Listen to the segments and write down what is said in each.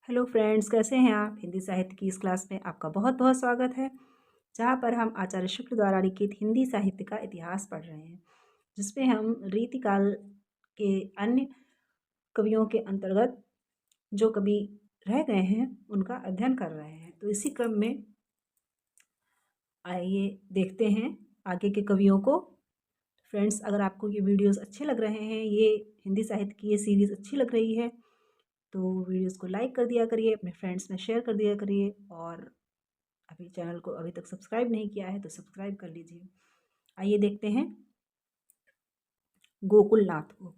Hello friends, कैसे हैं आप? हिंदी साहित्य की इस क्लास में आपका बहुत बहुत स्वागत है, जहाँ पर हम आचार्य शुक्ल द्वारा लिखित हिंदी साहित्य का इतिहास पढ़ रहे हैं, जिसमें हम रीतिकाल के अन्य कवियों के अंतर्गत जो कवि रह गए हैं उनका अध्ययन कर रहे हैं। तो इसी क्रम में आइए देखते हैं आगे के कवियों को। फ्रेंड्स, अगर आपको ये वीडियोस अच्छे लग रहे हैं, ये हिंदी साहित्य की ये सीरीज़ अच्छी लग रही है, तो वीडियोस को लाइक कर दिया करिए, अपने फ्रेंड्स में शेयर कर दिया करिए, और अभी चैनल को अभी तक सब्सक्राइब नहीं किया है तो सब्सक्राइब कर लीजिए। आइए देखते हैं गोकुलनाथ को।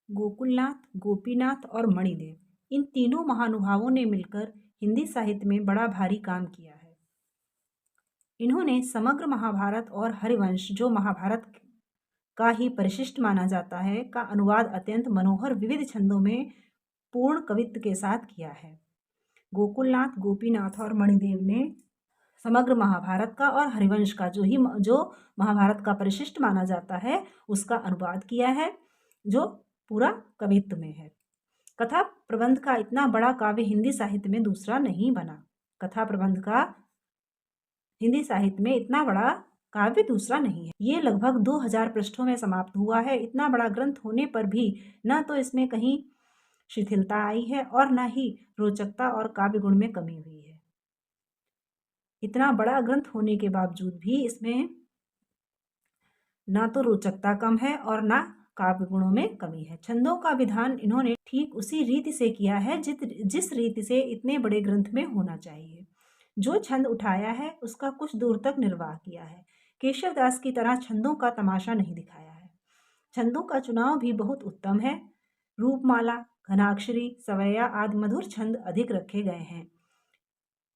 गोकुलनाथ, गोपीनाथ और मणिदेव, इन तीनों महानुभावों ने मिलकर हिंदी साहित्य में बड़ा भारी काम किया है। इन्होंने समग्र महाभारत और हरिवंश, जो महाभारत का ही परिशिष्ट माना जाता है, का अनुवाद अत्यंत मनोहर विविध छंदों में पूर्ण कवित्व के साथ किया है। गोकुलनाथ, गोपीनाथ और मणिदेव ने समग्र महाभारत का और हरिवंश का, जो महाभारत का परिशिष्ट माना जाता है, उसका अनुवाद किया है, जो पूरा कवित्व में है। कथा प्रबंध का इतना बड़ा काव्य हिंदी साहित्य में दूसरा नहीं बना। कथा प्रबंध का हिंदी साहित्य में इतना बड़ा काव्य दूसरा नहीं है। ये लगभग 2000 पृष्ठों में समाप्त हुआ है। इतना बड़ा ग्रंथ होने पर भी न तो इसमें कहीं शिथिलता आई है और न ही रोचकता और काव्य गुण में कमी हुई है। इतना बड़ा ग्रंथ होने के बावजूद भी इसमें ना तो रोचकता कम है और ना काव्य गुणों में कमी है। छंदों का विधान इन्होंने ठीक उसी रीति से किया है जिस रीति से इतने बड़े ग्रंथ में होना चाहिए। जो छंद उठाया है उसका कुछ दूर तक निर्वाह किया है। केशवदास की तरह छंदों का तमाशा नहीं दिखाया है। छंदों का चुनाव भी बहुत उत्तम है। रूपमाला, घनाक्षरी, सवैया आदि मधुर छंद अधिक रखे गए हैं।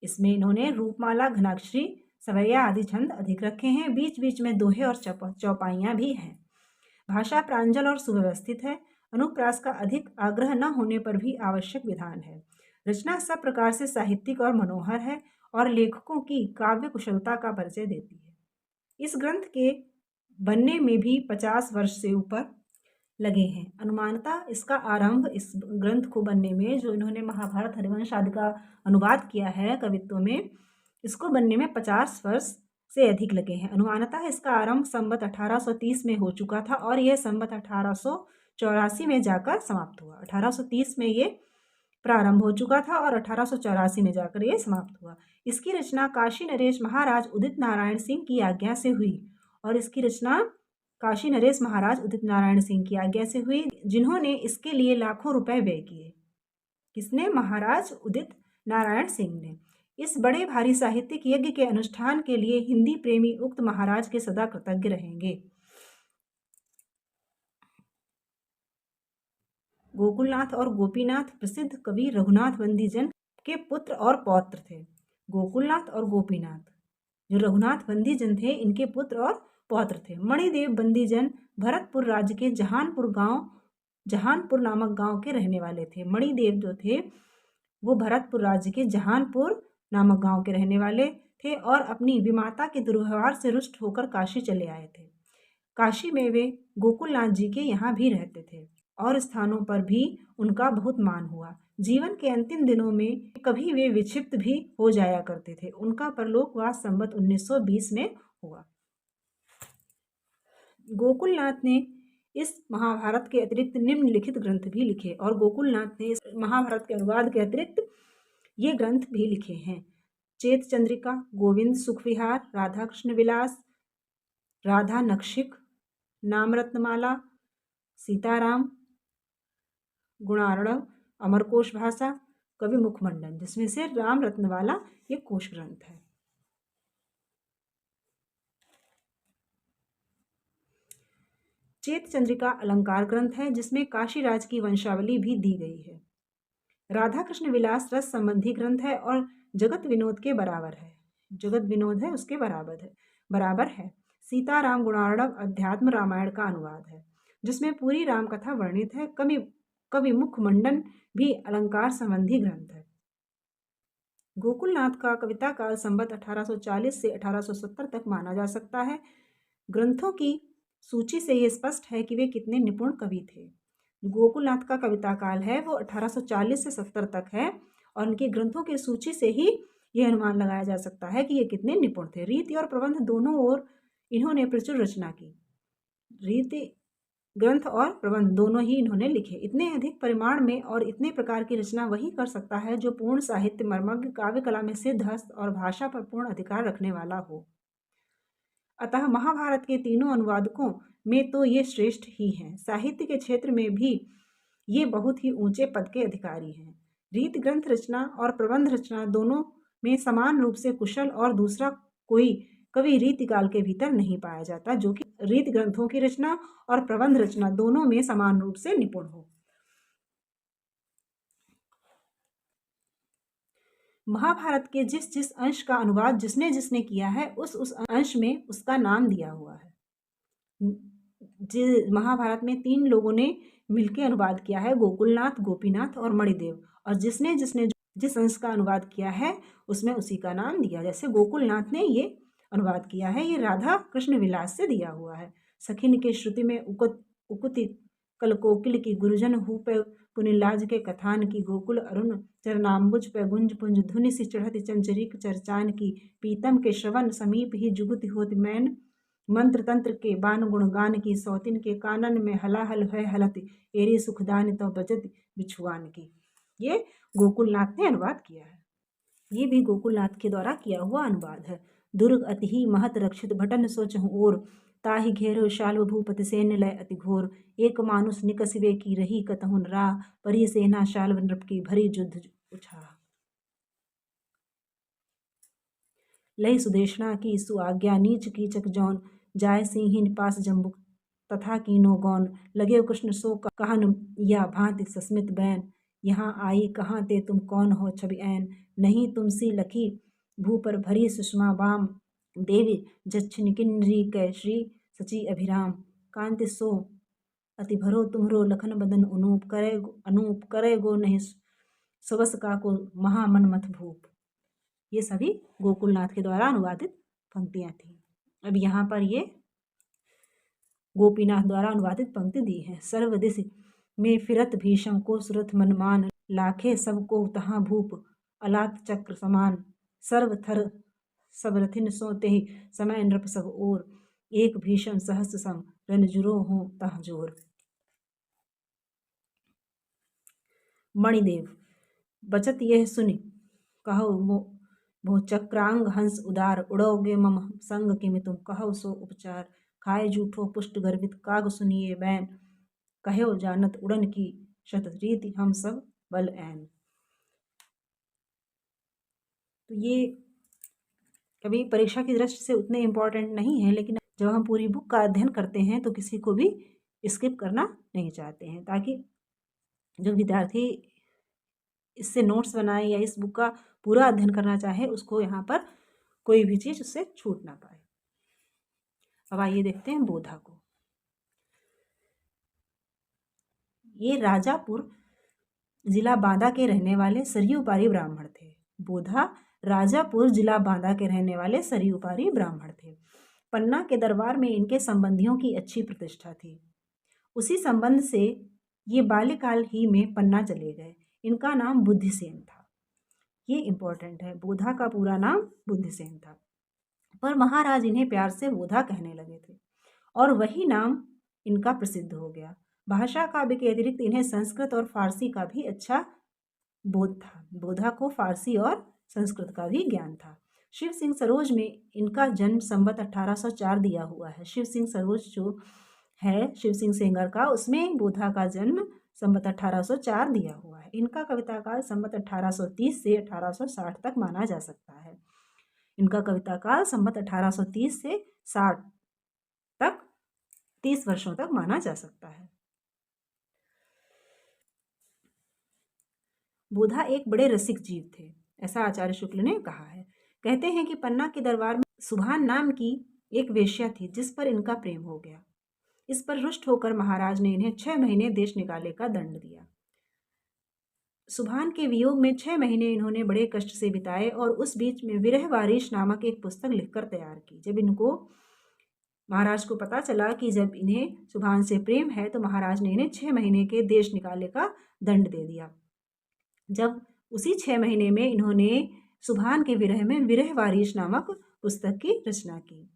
इसमें इन्होंने रूपमाला, घनाक्षरी, सवैया आदि छंद अधिक रखे हैं। बीच बीच में दोहे और चौपाइयाँ भी हैं। भाषा प्रांजल और सुव्यवस्थित है। अनुप्रास का अधिक आग्रह न होने पर भी आवश्यक विधान है। रचना सब प्रकार से साहित्यिक और मनोहर है और लेखकों की काव्य कुशलता का परिचय देती है। इस ग्रंथ के बनने में भी 50 वर्ष से ऊपर लगे हैं। अनुमानतः इसका आरंभ, इस ग्रंथ को बनने में, जो इन्होंने महाभारत, हरिवंश आदि का अनुवाद किया है कवित्व में, इसको बनने में 50 वर्ष से अधिक लगे हैं। अनुमानतः इसका आरंभ संवत 1830 में हो चुका था और यह संवत 1884 में जाकर समाप्त हुआ। 1830 में ये प्रारंभ हो चुका था और 1884 में जाकर ये समाप्त हुआ। इसकी रचना काशी नरेश महाराज उदित नारायण सिंह की आज्ञा से हुई और इसकी रचना काशी नरेश महाराज उदित नारायण सिंह की आज्ञा से हुई, जिन्होंने इसके लिए लाखों रुपए व्यय किए। किसने? महाराज उदित नारायण सिंह ने। इस बड़े भारी साहित्यिक यज्ञ के अनुष्ठान के लिए हिंदी प्रेमी उक्त महाराज के सदा कृतज्ञ रहेंगे। गोकुलनाथ और गोपीनाथ प्रसिद्ध कवि रघुनाथ बंदीजन के पुत्र और पौत्र थे। गोकुलनाथ और गोपीनाथ, जो रघुनाथ बंदीजन थे, इनके पुत्र और पौत्र थे। मणिदेव बंदीजन भरतपुर राज्य के जहानपुर नामक गांव के रहने वाले थे। मणिदेव जो थे वो भरतपुर राज्य के जहानपुर नामक गांव के रहने वाले थे और अपनी विमाता के दुर्व्यवहार से रुष्ट होकर काशी चले आए थे। काशी में वे गोकुलनाथ जी के यहाँ भी रहते थे और स्थानों पर भी उनका बहुत मान हुआ। जीवन के अंतिम दिनों में कभी वे विक्षिप्त भी हो जाया करते थे। उनका परलोकवास संवत 1920 में हुआ। गोकुलनाथ ने इस महाभारत के अतिरिक्त निम्नलिखित ग्रंथ भी लिखे और गोकुलनाथ ने इस महाभारत के अनुवाद के अतिरिक्त ये ग्रंथ भी लिखे हैं: चेत चंद्रिका, गोविंद सुख विहार, राधा कृष्ण विलास, राधा नक्षिक, नाम रत्नमाला, सीताराम, गुणार्णव, अमरकोश भाषा, कवि मुखमंडन, जिसमें से राम रत्नवाला ये कोश ग्रंथ है। चेत चंद्रिका अलंकार ग्रंथ है जिसमें काशीराज की वंशावली भी दी गई है। राधा कृष्ण विलास रस संबंधी ग्रंथ है और जगत विनोद के बराबर है। जगत विनोद है उसके बराबर है। सीताराम गुणार्णव अध्यात्म रामायण का अनुवाद है जिसमें पूरी राम कथा वर्णित है। कवि मुखमंडन भी अलंकार संबंधी ग्रंथ है। गोकुलनाथ का कविता काल संवत 1840 से 1870 तक माना जा सकता है। ग्रंथों की सूची से यह स्पष्ट है कि वे कितने निपुण कवि थे। गोकुलनाथ का कविता काल है वो 1840 से 70 तक है और उनके ग्रंथों की सूची से ही यह अनुमान लगाया जा सकता है कि ये कितने निपुण थे। रीति और प्रबंध दोनों ओर इन्होंने प्रचुर रचना की। रीति ग्रंथ और प्रबंध दोनों ही इन्होंने लिखे। इतने अधिक परिमाण में और इतने प्रकार की रचना वही कर सकता है जो पूर्ण साहित्य, मर्मज्ञ, काव्य कला में सिद्धहस्त और भाषा पर पूर्ण अधिकार रखने वाला हो। अतः महाभारत के तीनों अनुवादकों में तो ये श्रेष्ठ ही हैं। साहित्य के क्षेत्र में भी ये बहुत ही ऊंचे पद के अधिकारी हैं। रीति ग्रंथ रचना और प्रबंध रचना दोनों में समान रूप से कुशल और दूसरा कोई कवि रीति काल के भीतर नहीं पाया जाता जो कि रीति ग्रंथों की रचना और प्रबंध रचना दोनों में समान रूप से निपुण हो। महाभारत के जिस जिस अंश का अनुवाद जिसने जिसने किया है उस अंश में उसका नाम दिया हुआ है। महाभारत में 3 लोगों ने मिलकर अनुवाद किया है, गोकुलनाथ, गोपीनाथ और मणिदेव, और जिसने जिसने जिस अंश का अनुवाद किया है उसमें उसी का नाम दिया। जैसे गोकुलनाथ ने ये अनुवाद किया है, ये राधा कृष्ण विलास से दिया हुआ है। सखिन के श्रुति में उकुति कलकोकिल की, गुरुजन हु पे पुनिलाज के कथान की, गोकुल अरुण चरनाम्बुज पे गुंज पुंज धुनि सी चढ़ती चंचरिक चर्चान की, पीतम के श्रवण समीप ही जुगुति होत मैन, मंत्र तंत्र के बान गुणगान की, सौतिन के कानन में हलाहल है हलत, एरी सुखदान तो बजत बिछुआन की। ये गोकुलनाथ ने अनुवाद किया है। ये भी गोकुलनाथ के द्वारा किया हुआ अनुवाद है। दुर्ग अति ही महत रक्षित भटन सोचहु ओर, ताहि घेरो शाल्व भूपति सैन्य लय अति घोर, एक मानुष निकसिवे की रही कतहुन राह, परी सेना शाल्व नृप की भरी युद्ध उछा। लय सुदेशना की सुआज्ञा नीच कीचक जौन, जाय सिंहिन पास जम्बुक तथा कीनो गौन, लगे कृष्ण सो कहन या भांति सस्मित बैन, यहाँ आई कहाँ ते तुम कौन हो छवि ऐन, नहीं तुमसी लखी भू पर भरी सुषमा वाम, देवी जच्छिन किन्नरी कै श्री सची अभिराम, कांति सो अति भरो तुम्हरो लखन बदन अनूप करे गो नहीं सुबस का को महामनमथ भूप। ये सभी गोकुलनाथ के द्वारा अनुवादित पंक्तियां थी। अब यहाँ पर ये गोपीनाथ द्वारा अनुवादित पंक्ति दी है। सर्वदिश में फिरत भीषम को सुरथ मनमान, लाखे सबको तहाँ भूप अलात चक्र समान, सर्वथर सब रथिन सोते ही समय नृप सब ओर, एक भीषण सहस्र सम रनजुरो हो तह जोर। मणिदेव बचत यह सुनि कहो भो चक्रांग हंस उदार, उड़ोगे मम संग किमि तुम कहो सो उपचार, खाए जूठो पुष्ट गर्वित काग सुनिए बैन, कहो जानत उड़न की शत रीति हम सब बल ऐन। तो ये कभी परीक्षा की दृष्टि से उतने इम्पोर्टेंट नहीं है, लेकिन जब हम पूरी बुक का अध्ययन करते हैं तो किसी को भी स्किप करना नहीं चाहते हैं, ताकि जो विद्यार्थी इससे नोट्स बनाए या इस बुक का पूरा अध्ययन करना चाहे उसको यहाँ पर कोई भी चीज़ उससे छूट ना पाए। अब आइए देखते हैं बोधा को। ये राजापुर जिला बांदा के रहने वाले सरयू पारी ब्राह्मण थे। बोधा राजापुर जिला बांदा के रहने वाले सरयू पारी ब्राह्मण थे। पन्ना के दरबार में इनके संबंधियों की अच्छी प्रतिष्ठा थी। उसी संबंध से ये बाल्यकाल ही में पन्ना चले गए। इनका नाम बुद्धिसेन था। ये इम्पोर्टेंट है, बोधा का पूरा नाम बुद्धिसेन था, पर महाराज इन्हें प्यार से बोधा कहने लगे थे और वही नाम इनका प्रसिद्ध हो गया। भाषा काव्य के अतिरिक्त इन्हें संस्कृत और फारसी का भी अच्छा बोध था। बोधा को फारसी और संस्कृत का भी ज्ञान था। शिव सिंह सरोज में इनका जन्म संवत 1804 दिया हुआ है। शिव सिंह सरोज जो है शिव सिंह सेंगर का, उसमें बोधा का जन्म संवत 1804 दिया हुआ है। इनका कविता काल संवत 1830 से 1860 तक माना जा सकता है। इनका कविता काल संवत 1830 से 60 तक 30 वर्षों तक माना जा सकता है। बोधा एक बड़े रसिक जीव थे, ऐसा आचार्य शुक्ल ने कहा है। कहते हैं कि पन्ना के दरबार में सुभान नाम की एक वेश्या थी जिस पर इनका प्रेम हो गया। इस पर रुष्ट होकर महाराज ने इन्हें 6 महीने देश निकाले का दंड दिया। सुभान के वियोग में 6 महीने इन्होंने बड़े कष्ट से बिताए और उस बीच में विरह वारिश नामक एक पुस्तक लिखकर तैयार की। जब इनको महाराज को पता चला कि जब इन्हें सुभान से प्रेम है तो महाराज ने इन्हें 6 महीने के देश निकाले का दंड दे दिया। जब उसी 6 महीने में इन्होंने सुभान के विरह में विरह वारिश नामक पुस्तक की रचना की।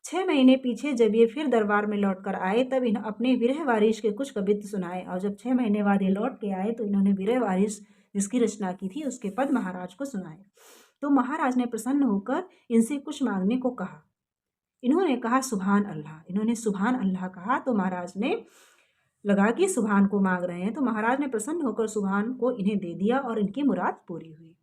6 महीने पीछे जब ये फिर दरबार में लौट कर आए तब इन्हें अपने विरह वारिश के कुछ कवित्व सुनाए, और जब 6 महीने बाद ये लौट के आए तो इन्होंने विरह वारिश जिसकी रचना की थी उसके पद महाराज को सुनाए। तो महाराज ने प्रसन्न होकर इनसे कुछ मांगने को कहा। इन्होंने कहा सुभान अल्लाह। इन्होंने सुभान अल्लाह कहा तो महाराज ने लगा कि सुभान को मांग रहे हैं, तो महाराज ने प्रसन्न होकर सुभान को इन्हें दे दिया और इनकी मुराद पूरी हुई।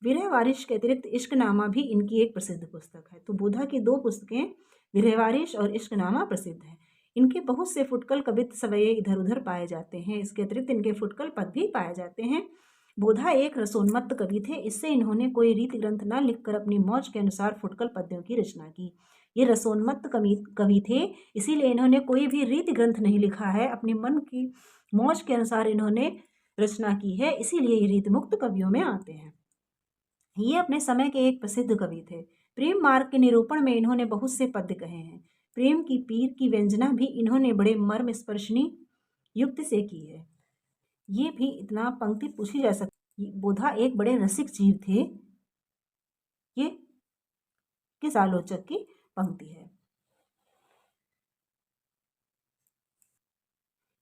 विरह वारिश के अतिरिक्त इश्कनामा भी इनकी एक प्रसिद्ध पुस्तक है। तो बोधा की 2 पुस्तकें विरह वारिश और इश्कनामा प्रसिद्ध हैं। इनके बहुत से फुटकल कवित्व सवये इधर उधर पाए जाते हैं। इसके अतिरिक्त इनके फुटकल पद भी पाए जाते हैं। बोधा एक रसोन्मत्त कवि थे। इससे इन्होंने कोई रीति ग्रंथ न लिखकर अपनी मौज के अनुसार फुटकल पद्यों की रचना की। ये रसोन्मत्त कवि थे, इसीलिए इन्होंने कोई भी रीति ग्रंथ नहीं लिखा है, अपनी मन की मौज के अनुसार इन्होंने रचना की है, इसीलिए ये रीतिमुक्त कवियों में आते हैं। ये अपने समय के एक प्रसिद्ध कवि थे। प्रेम मार्ग के निरूपण में इन्होंने बहुत से पद्य कहे हैं। प्रेम की पीर की व्यंजना भी इन्होंने बड़े मर्म स्पर्शनी युक्ति से की है। ये भी इतना पंक्ति पूछी जा सकती। बोधा एक बड़े रसिक जीव थे। ये किस आलोचक की पंक्ति है।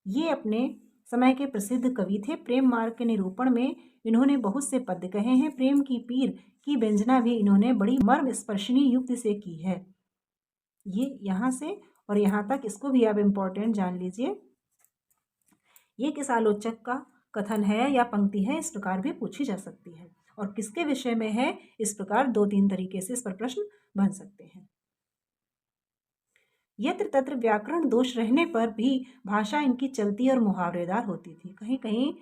ये अपने समय के प्रसिद्ध कवि थे। प्रेम मार्ग के निरूपण में इन्होंने बहुत से पद्य कहे हैं। प्रेम की पीर की व्यंजना भी इन्होंने बड़ी मर्म स्पर्शनी युक्ति से की है। ये यहाँ से और यहाँ तक इसको भी आप इम्पोर्टेंट जान लीजिए। ये किस आलोचक का कथन है या पंक्ति है, इस प्रकार भी पूछी जा सकती है। और किसके विषय में है, इस प्रकार 2-3 तरीके से इस पर प्रश्न बन सकते हैं। यत्र तत्र व्याकरण दोष रहने पर भी भाषा इनकी चलती और मुहावरेदार होती थी। कहीं कहीं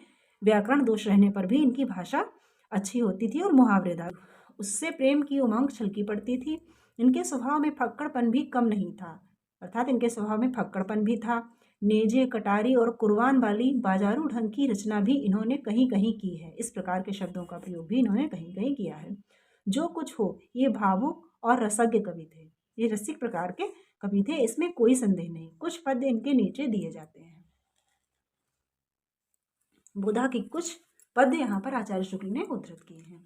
व्याकरण दोष रहने पर भी इनकी भाषा अच्छी होती थी और मुहावरेदार। उससे प्रेम की उमंग छलकी पड़ती थी। इनके स्वभाव में फक्कड़पन भी कम नहीं था, अर्थात इनके स्वभाव में फक्कड़पन भी था। नेजे, कटारी और कुर्बान वाली बाजारू ढंग की रचना भी इन्होंने कहीं कहीं की है। इस प्रकार के शब्दों का प्रयोग भी इन्होंने कहीं कहीं किया है। जो कुछ हो, ये भावुक और रसज्ञ कवि थे। ये रसिक प्रकार के कवि थे, इसमें कोई संदेह नहीं। कुछ पद्य इनके नीचे दिए जाते हैं। बोधा की कुछ पद्य यहाँ पर आचार्य शुक्ल ने उद्धृत किए हैं।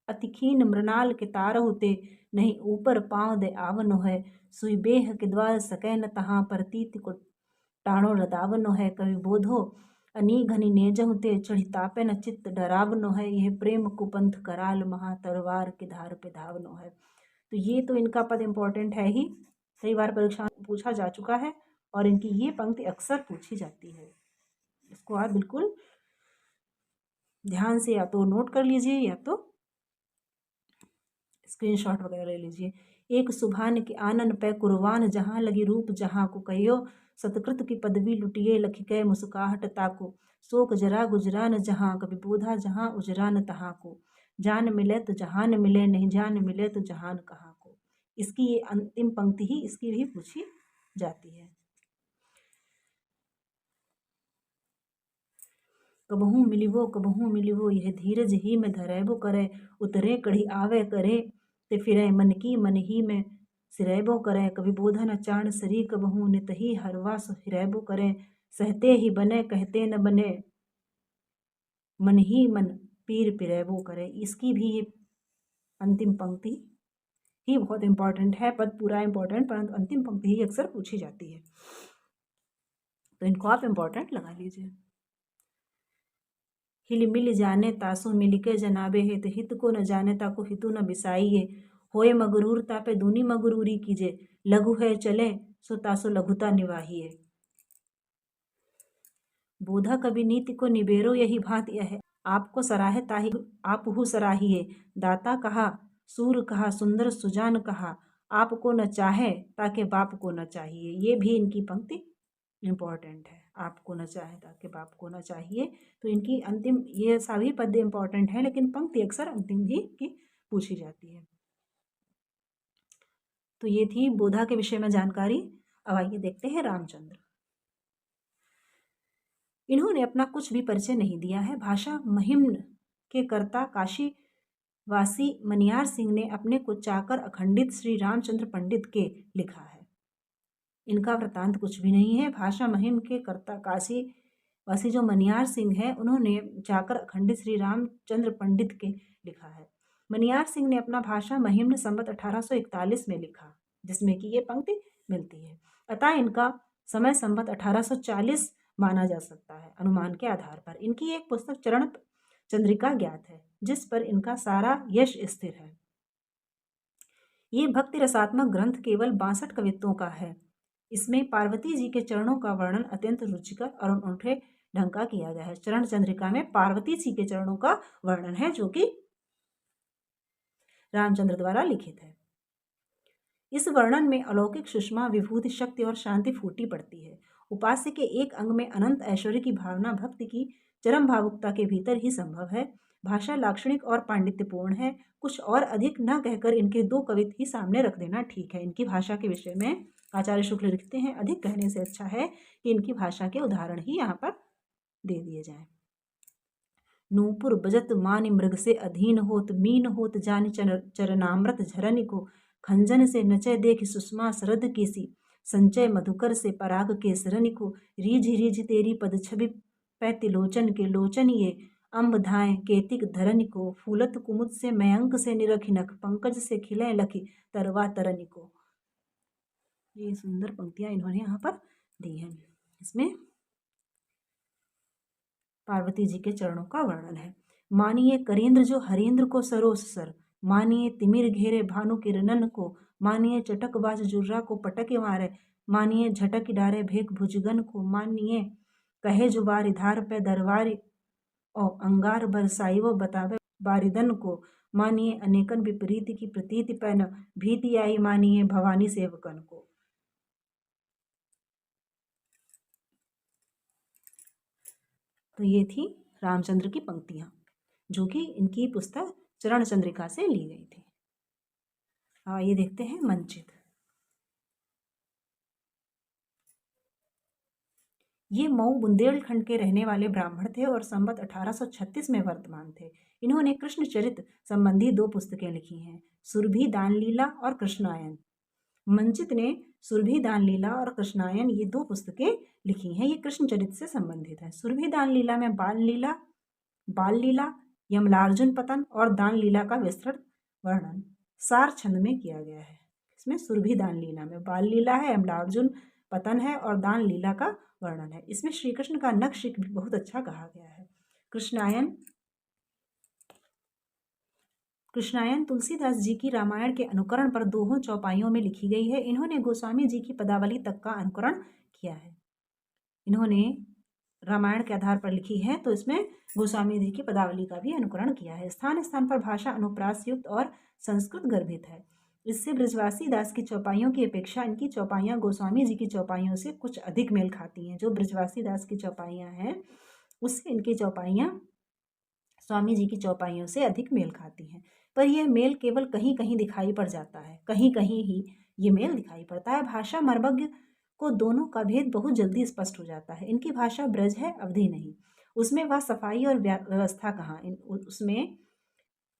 अतिखीन मृणाल के तार होते, नहीं ऊपर पाँव दे आवनो है। सुई बेह के द्वार सकै न तहाँ, पर तीत को टाणो लदावनो है। कवि बोधो अनी घनी नेजहु ते, चढ़ी तापे न चित्त डरावनो है। यह प्रेम कुपंथ कराल, महा तरवार के धार पे धावनो है। तो ये तो इनका पद इम्पोर्टेंट है ही, कई बार परीक्षा पूछा जा चुका है और इनकी ये पंक्ति अक्सर पूछी जाती है। इसको आप बिल्कुल ध्यान से या तो नोट कर लीजिए या तो स्क्रीनशॉट वगैरह ले लीजिए। एक सुभान के आनन पे कुर्बान, जहाँ लगी रूप जहाँ को कहियो। सतकृत की पदवी लुटिए, लखिकै मुस्काहट ताको। शोक जरा गुजरान जहाँ, कभी बोधा जहाँ उजरान तहाँ को। जान मिले तो जहान मिले, नहीं जान मिले तो जहान कहाँ को। इसकी ये अंतिम पंक्ति ही इसकी भी पूछी जाती है। कबहू मिलिवो, यह धीरज ही में धरेबो करे। उतरे कढ़ी आवे करे, ते फिरे मन की मन ही में सिरेबो करे। कभी बोधन चाण सरी कबहू, नित ही हरवा हिरेबो करे। सहते ही बने कहते न बने, मन ही मन पीर पिरेबो करे। इसकी भी ये अंतिम पंक्ति ही बहुत इंपॉर्टेंट है। पद पूरा इंपॉर्टेंट, परंतु अंतिम पंक्ति ही अक्सर पूछी जाती है, तो इनको आप इंपॉर्टेंट लगा लीजिए। हिल मिल जाने तासो मिलके जनाबे है, तो हित को न जाने ताको हितु न बिसाइए। होए मगरूर तापे दूनी मगरूरी कीजे, लघु है चले सो तासो लघुता निवाहिए। बोधा कवि नीति को निबेरो यही भांत यह है। आपको सराहे ताही आप हु सराहिए। दाता कहा सूर कहा, सुंदर सुजान कहा। आपको न चाहे ताके बाप को न चाहिए। ये भी इनकी पंक्ति इम्पॉर्टेंट है। आपको न चाहे ताकि बाप को न चाहिए। तो इनकी अंतिम ये सभी पद्य इम्पॉर्टेंट हैं, लेकिन पंक्ति अक्सर अंतिम भी की पूछी जाती है। तो ये थी बोधा के विषय में जानकारी। अब आइए देखते हैं रामचंद्र। इन्होंने अपना कुछ भी परिचय नहीं दिया है। भाषा महिम्न के कर्ता काशी वासी मनियार सिंह ने अपने को चाकर अखंडित श्री रामचंद्र पंडित के लिखा है। इनका वृतांत कुछ भी नहीं है। भाषा महिम के कर्ता काशी वासी जो मनियार सिंह है, उन्होंने जाकर अखंडित श्री रामचंद्र पंडित के लिखा है। मनियार सिंह ने अपना भाषा महिम संवत 1841 में लिखा, जिसमें कि ये पंक्ति मिलती है। अतः इनका समय संवत 1840 माना जा सकता है अनुमान के आधार पर। इनकी एक पुस्तक चरण चंद्रिका ज्ञात है, जिस पर इनका सारा यश स्थिर है। ये भक्ति रसात्मक ग्रंथ केवल 62 कवित्वों का है। इसमें पार्वती जी के चरणों का वर्णन अत्यंत रुचिकर और अनूठे ढंग का किया गया है। चरण चंद्रिका में पार्वती जी के चरणों का वर्णन है, जो कि रामचंद्र द्वारा लिखित है। इस वर्णन में अलौकिक सुषमा, विभूति, शक्ति और शांति फूटी पड़ती है। उपास्य के एक अंग में अनंत ऐश्वर्य की भावना भक्ति की चरम भावुकता के भीतर ही संभव है। भाषा लाक्षणिक और पांडित्यपूर्ण है। कुछ और अधिक न कहकर इनके 2 कवित्त ही सामने रख देना ठीक है। इनकी भाषा के विषय में आचार्य शुक्ल लिखते हैं, अधिक कहने से अच्छा है कि इनकी भाषा के उदाहरण ही यहाँ पर दे दिए जाएं। नूपुर बजत मान मृग से अधीन होत, मीन होत जानि चरनामृत झरनि को, खंजन से नचय देख सुषमा शरद केसी, संचय मधुकर से पराग के सरनि को, रीझ रीझ तेरी पद छवि पैति लोचन के लोचन ये, अम्ब धाय केतिक धरनि को, फूलत कुमुद से मयंक से निरखिनक, पंकज से खिलय लखी तरवा तरनि को। ये सुंदर पंक्तियां इन्होंने यहाँ पर दी हैं। इसमें पार्वती जी के चरणों का वर्णन है। मानिए करेंद्र जो हरेंद्र को सरोस सर, मानिए तिमिर घेरे भानु किरणन को, मानिए चटक बाज जुर्रा को पटके मारे, मानिए झटक डारे भेक भुजगन को, मानिए कहे जो बारी धार पे दरबारी और अंगार बरसाई वो बतावे बारिदन को, मानिए अनेकन विपरीत की प्रतीति पैन भीति आई, मानिए भवानी सेवकन को। तो ये थी रामचंद्र की पंक्तियां, जो कि इनकी पुस्तक चरण चंद्रिका से ली गई थी। ये देखते हैं मंचित। ये मऊ बुंदेलखंड के रहने वाले ब्राह्मण थे और संवत 1836 में वर्तमान थे। इन्होंने कृष्णचरित संबंधी 2 पुस्तकें लिखी हैं, सुरभि दान लीला और कृष्णायन। मंचित ने सुरभि दान लीला और कृष्णायन ये 2 पुस्तकें लिखी हैं। ये कृष्णचरित से संबंधित है। सुरभि दान लीला में बाल लीला, यमलार्जुन पतन और दान लीला का विस्तृत वर्णन सार छंद में किया गया है। इसमें सुरभि दान लीला में बाल लीला है, यमलार्जुन पतन है और दान लीला का वर्णन है। इसमें श्री कृष्ण का नखशिख भी बहुत अच्छा कहा गया है। कृष्णायन तुलसीदास जी की रामायण के अनुकरण पर 2 चौपाइयों में लिखी गई है। इन्होंने गोस्वामी जी की पदावली तक का अनुकरण किया है। इन्होंने रामायण के आधार पर लिखी है, तो इसमें गोस्वामी जी की पदावली का भी अनुकरण किया है। स्थान स्थान पर भाषा अनुप्रास युक्त और संस्कृत गर्भित है। इससे ब्रजवासी दास की चौपाइयों की अपेक्षा इनकी चौपाइयाँ गोस्वामी जी की चौपाइयों से कुछ अधिक मेल खाती हैं। जो ब्रजवासी दास की चौपाइयाँ हैं, उससे इनकी चौपाइयाँ स्वामी जी की चौपाइयों से अधिक मेल खाती हैं। पर यह मेल केवल कहीं कहीं दिखाई पड़ जाता है, कहीं कहीं ही ये मेल दिखाई पड़ता है। भाषा मर्मज्ञ को दोनों का भेद बहुत जल्दी स्पष्ट हो जाता है। इनकी भाषा ब्रज है, अवधि नहीं। उसमें वह सफाई और व्यवस्था कहाँ? उसमें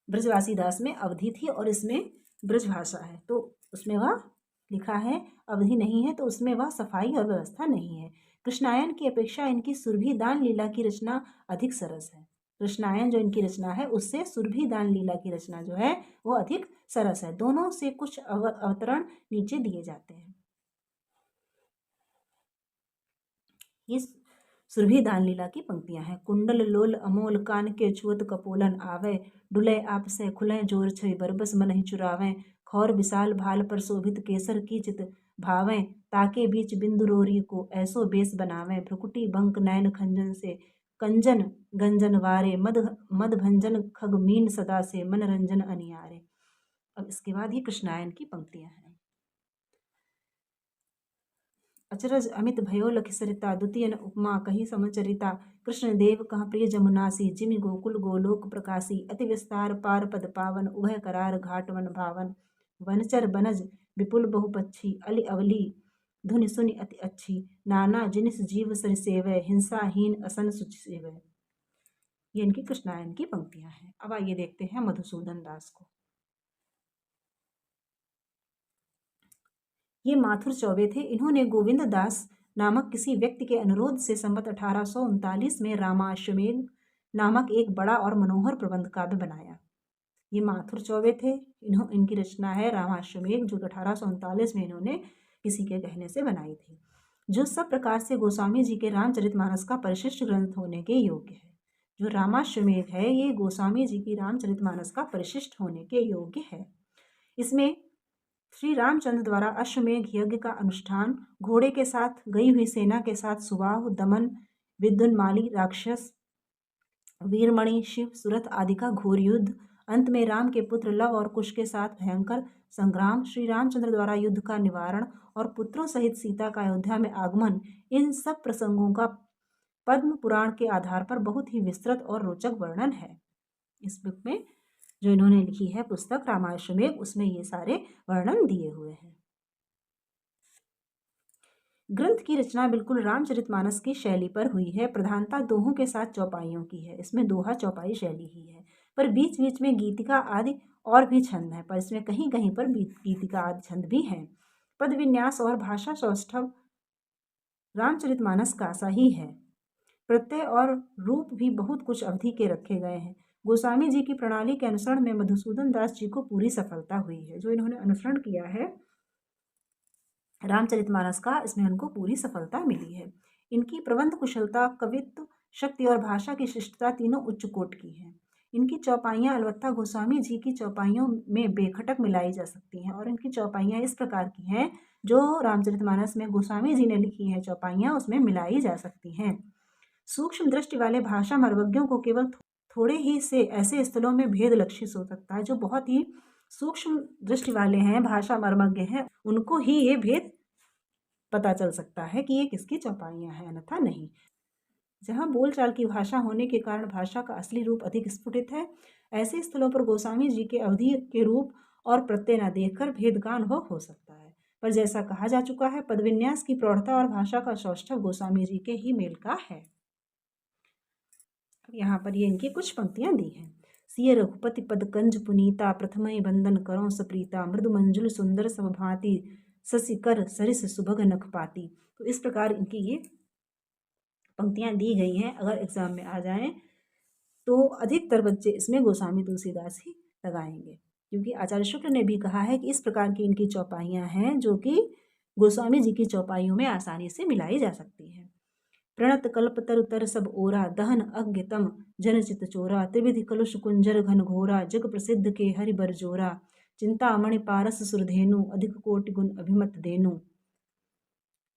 ब्रजवासी दास में अवधि थी और इसमें ब्रज भाषा है, तो उसमें वह लिखा है अवधि नहीं है, तो उसमें वह सफाई और व्यवस्था नहीं है। कृष्णायन की अपेक्षा इनकी सुरभि दान लीला की रचना अधिक सरस है। कृष्णायन जो इनकी रचना है, उससे सुरभि दान लीला की रचना जो है वो अधिक सरस है। दोनों से कुछ अवतरण नीचे दिए जाते हैं। ये सुरभि दान लीला की पंक्तियां हैं। कुंडल लोल अमोल कान के छुअत कपोलन आवे, डुले आप से खुले जोर छई बरबस मन ही चुरावे, खौर विशाल भाल पर शोभित केसर की चित भावे, ताके बीच बिंदु रोरी को ऐसो बेस बनावे, भ्रुकुटी बंक नयन खंजन से कंजन गंजन वारे, मद भंजन खग मीन सदा से मन रंजन अनियारे। अब इसके बाद ये कृष्णायन की पंक्तियां हैं। अचरज अमित भयो लखि सरिता, द्वितीय उपमा कही समचरिता, कृष्ण देव कह प्रिय जमुनासी, जिमि गोकुल गोलोक प्रकाशी, अति विस्तार पार पद पावन, उभय करार घाट वन भावन, वनचर बनज विपुल बहुपक्षी, अली अवली धुनि सुनि अति अच्छी, नाना जिनिस जीव सरि सेवय, हिंसाहीन असन सुचि सेवय। ये इनकी कृष्णायन की पंक्तियां हैं। अब आइए देखते हैं मधुसूदन दास को। ये माथुर चौबे थे। इन्होंने गोविंद दास नामक किसी व्यक्ति के अनुरोध से संवत 1839 में रामाश्वमेध नामक एक बड़ा और मनोहर प्रबंध काव्य बनाया। ये माथुर चौबे थे। इनकी रचना है रामाश्वमेध, जो 1839 में इन्होंने किसी के कहने से बनाई थी, जो सब प्रकार से गोस्वामी जी के रामचरितमानस का परिशिष्ट ग्रंथ होने के योग्य है। जो रामाश्वमेध है, ये गोस्वामी जी की रामचरितमानस का परिशिष्ट होने के योग्य है। इसमें श्री रामचंद्र द्वारा अश्वमेध यज्ञ का अनुष्ठान, घोड़े के साथ गई हुई सेना के साथ सुबाहु, दमन, विद्युन्माली राक्षस, वीरमणि, शिव, सुरथ आदि का घोर युद्ध, अंत में राम के पुत्र लव और कुश के साथ भयंकर संग्राम, श्री रामचंद्र द्वारा युद्ध का निवारण और पुत्रों सहित सीता का अयोध्या में आगमन, इन सब प्रसंगों का पद्म पुराण के आधार पर बहुत ही विस्तृत और रोचक वर्णन है। इस बुक में जो इन्होंने लिखी है पुस्तक रामाश्वमेध, उसमें ये सारे वर्णन दिए हुए हैं। ग्रंथ की रचना बिल्कुल रामचरितमानस की शैली पर हुई है। प्रधानता दोहों के साथ चौपाइयों की है। इसमें दोहा चौपाई शैली ही है, पर बीच बीच में गीतिका आदि और भी छंद है, पर इसमें कहीं कहीं पर गीतिका आदि छंद भी हैं। पद विन्यास और भाषा सौष्ठव रामचरितमानस का सा ही है। प्रत्यय और रूप भी बहुत कुछ अवधि के रखे गए हैं। गोस्वामी जी की प्रणाली के अनुसरण में मधुसूदन दास जी को पूरी सफलता हुई है। जो इन्होंने अनुसरण किया है रामचरितमानस का, इसमें उनको पूरी सफलता मिली है। इनकी प्रबंध कुशलता, कवित्व शक्ति और भाषा की शिष्टता तीनों उच्च कोट की हैं। इनकी चौपाइयाँ अलबत्ता गोस्वामी जी की चौपाइयों में बेखटक मिलाई जा सकती हैं, और इनकी चौपाइयाँ इस प्रकार की हैं जो रामचरितमानस में गोस्वामी जी ने लिखी हैं चौपाइयाँ उसमें मिलाई जा सकती हैं। सूक्ष्म दृष्टि वाले भाषा मर्मज्ञों को केवल थोड़े ही से ऐसे स्थलों में भेद लक्षित हो सकता है। जो बहुत ही सूक्ष्म दृष्टि वाले हैं, भाषा मर्मज्ञ हैं, उनको ही ये भेद पता चल सकता है कि ये किसकी चौपाइयाँ हैं, अन्यथा नहीं। जहाँ बोलचाल की भाषा होने के कारण भाषा का असली रूप अधिक स्फुटित है, ऐसे स्थलों पर गोस्वामी जी के अवधि के रूप और प्रत्यय न देखकर भेद का अनुभव हो सकता है। पर जैसा कहा जा चुका है, पदविन्यास की प्रौढ़ता और भाषा का सौष्ठव गोस्वामी जी के ही मेल का है। यहाँ पर ये इनकी कुछ पंक्तियां दी हैं। सिय रघुपति पद कंज पुनीता, प्रथमय बंदन करो सप्रीता, मृदु मंजुल सुंदर सब भांति, ससी कर सरिस सुभग नख पाती। तो इस प्रकार इनकी ये पंक्तियां दी गई हैं। अगर एग्जाम में आ जाएं तो अधिकतर बच्चे इसमें गोस्वामी तुलसीदास ही लगाएंगे, क्योंकि आचार्य शुक्ल ने भी कहा है कि इस प्रकार की इनकी चौपाइयां हैं जो कि गोस्वामी जी की चौपाइयों में आसानी से मिलाई जा सकती हैं। प्रणत कल्प तरु तर सब ओरा, दहन अज्ञतम जन चित चोरा, त्रिविधि कलुष कुंजर घन घोरा, जग प्रसिद्ध के हरि बर जोरा, चिंतामणि पारस सुरधेनु, अधिक कोटि गुण अभिमत देनु,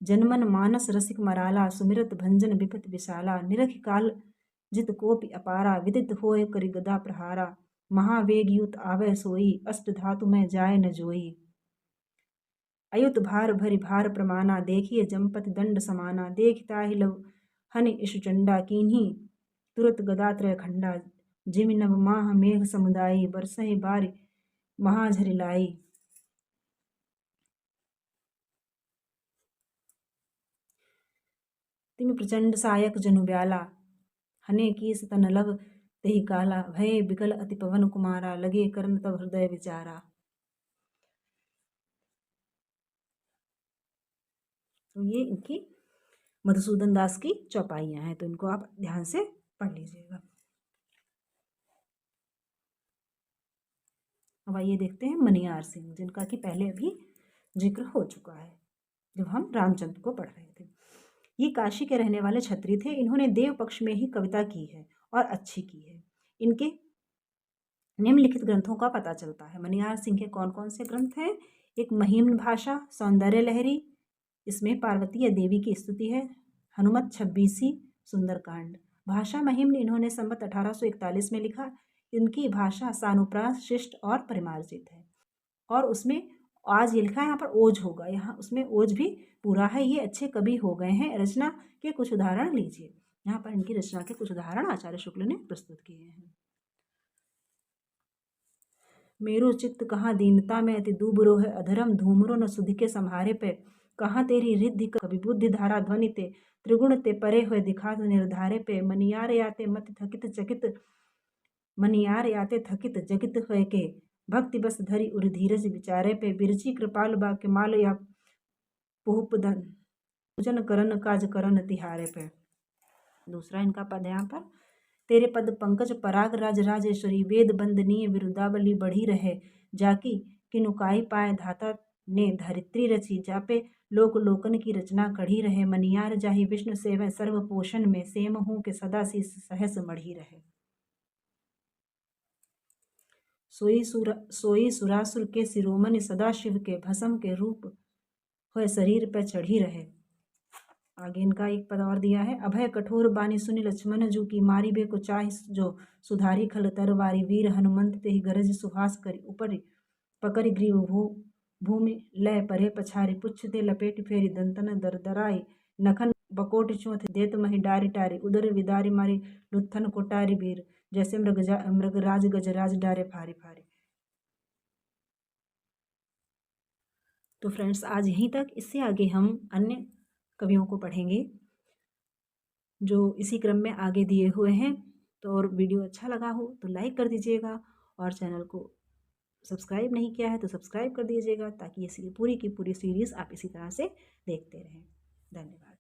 जनमन मानस रसिक मराला, सुमिरत भंजन विपत विशाला, निरखि काल जित कोपि अपारा, विदित होय करि गदा प्रहारा, महावेग युत आवै सोई, अष्ट धातु में जाय न जोई, अयुत भार भरि भार प्रमाना, देखिए जमपति दंड समाना, देखताहि लव हनि इषु चंडा, कीन्ही तुरत गदा त्रय खंडा, जिमि नव माह मेघ समुदायी, बरसहि बारि महाझरि लाई। तिमि प्रचंड सायक जनु ब्याला, हने कीस तन लव तेहि काला, भये बिकल अति पवन कुमारा, लगे करन तब हृदय विचारा। तो ये इनकी मधुसूदन दास की चौपाइयाँ हैं, तो इनको आप ध्यान से पढ़ लीजिएगा। अब आइए देखते हैं मनियार सिंह, जिनका कि पहले अभी जिक्र हो चुका है जब हम रामचंद्र को पढ़ रहे थे। ये काशी के रहने वाले क्षत्रिय थे। इन्होंने देव पक्ष में ही कविता की है और अच्छी की है। इनके निम्नलिखित ग्रंथों का पता चलता है। मनियार सिंह के कौन कौन से ग्रंथ हैं? एक महिम्न भाषा, सौंदर्य लहरी, इसमें पार्वतीय देवी की स्तुति है, हनुमत 26, सुंदरकांड। भाषा महिम्न इन्होंने संवत 1841 में लिखा। इनकी भाषा सानुप्रास, शिष्ट और परिमार्जित है, और उसमें आज ये लिखा है, यहाँ पर ओज होगा, यहाँ उसमें ओज भी पूरा है। ये अच्छे कवि हो गए हैं। रचना के कुछ उदाहरण लीजिए। यहाँ पर इनकी रचना के कुछ उदाहरण आचार्य शुक्ल ने प्रस्तुत किए हैं। मेरो चित्त कहाँ दीनता में अति दूबरो है, अधरम धूमरो न सुधि के संहारे पे, कहाँ तेरी रिद्धि कवि बुद्धि धारा ध्वनि ते त्रिगुण ते परे हुए दिखात निर्धारे पे मनियार याते मत थकित चकित मनियार याते थकित जगित हुए के भक्ति बस धरी उर धीरज विचारे पे बिरजी कृपाल बा के माल या पुहपदन पूजन करन काज करन तिहारे पे। दूसरा इनका पद यहाँ पर, तेरे पद पंकज पराग राज राजेश्वरी वेद बंदनीय विरुदावली बढ़ी रहे जाकी किनुकाई पाए धाता ने धरित्री रची जापे लोक लोकन की रचना कढ़ी रहे मनियार जाहि विष्णु सेवय सर्व पोषण में सेम हूँ के सदा सी सहस मढ़ी रहे। सोई सुरासुर के शिरोमणि सदा शिव के भस्म के रूप हुए शरीर पर चढ़ी रहे। आगे इनका एक पद और दिया है, अभय कठोर बानी सुनि लक्ष्मण जू की मारी बे को चाह जो सुधारी खल तरवारी वीर हनुमंत ते ही गरज सुहास करी ऊपर पकड़ ग्रीव भूमि लय परे पछारी पुच्छ ते लपेट फेरी दंतन दरदराई नखन बकोट चौथ देत मही डारी टारी उदर विदारी मारी लुत्थन कोटारी वीर जैसे मृगराज गजराज डारे फारी फारी। तो फ्रेंड्स आज यहीं तक, इससे आगे हम अन्य कवियों को पढ़ेंगे जो इसी क्रम में आगे दिए हुए हैं। तो और वीडियो अच्छा लगा हो तो लाइक कर दीजिएगा और चैनल को सब्सक्राइब नहीं किया है तो सब्सक्राइब कर दीजिएगा ताकि ये पूरी की पूरी सीरीज़ आप इसी तरह से देखते रहें। धन्यवाद।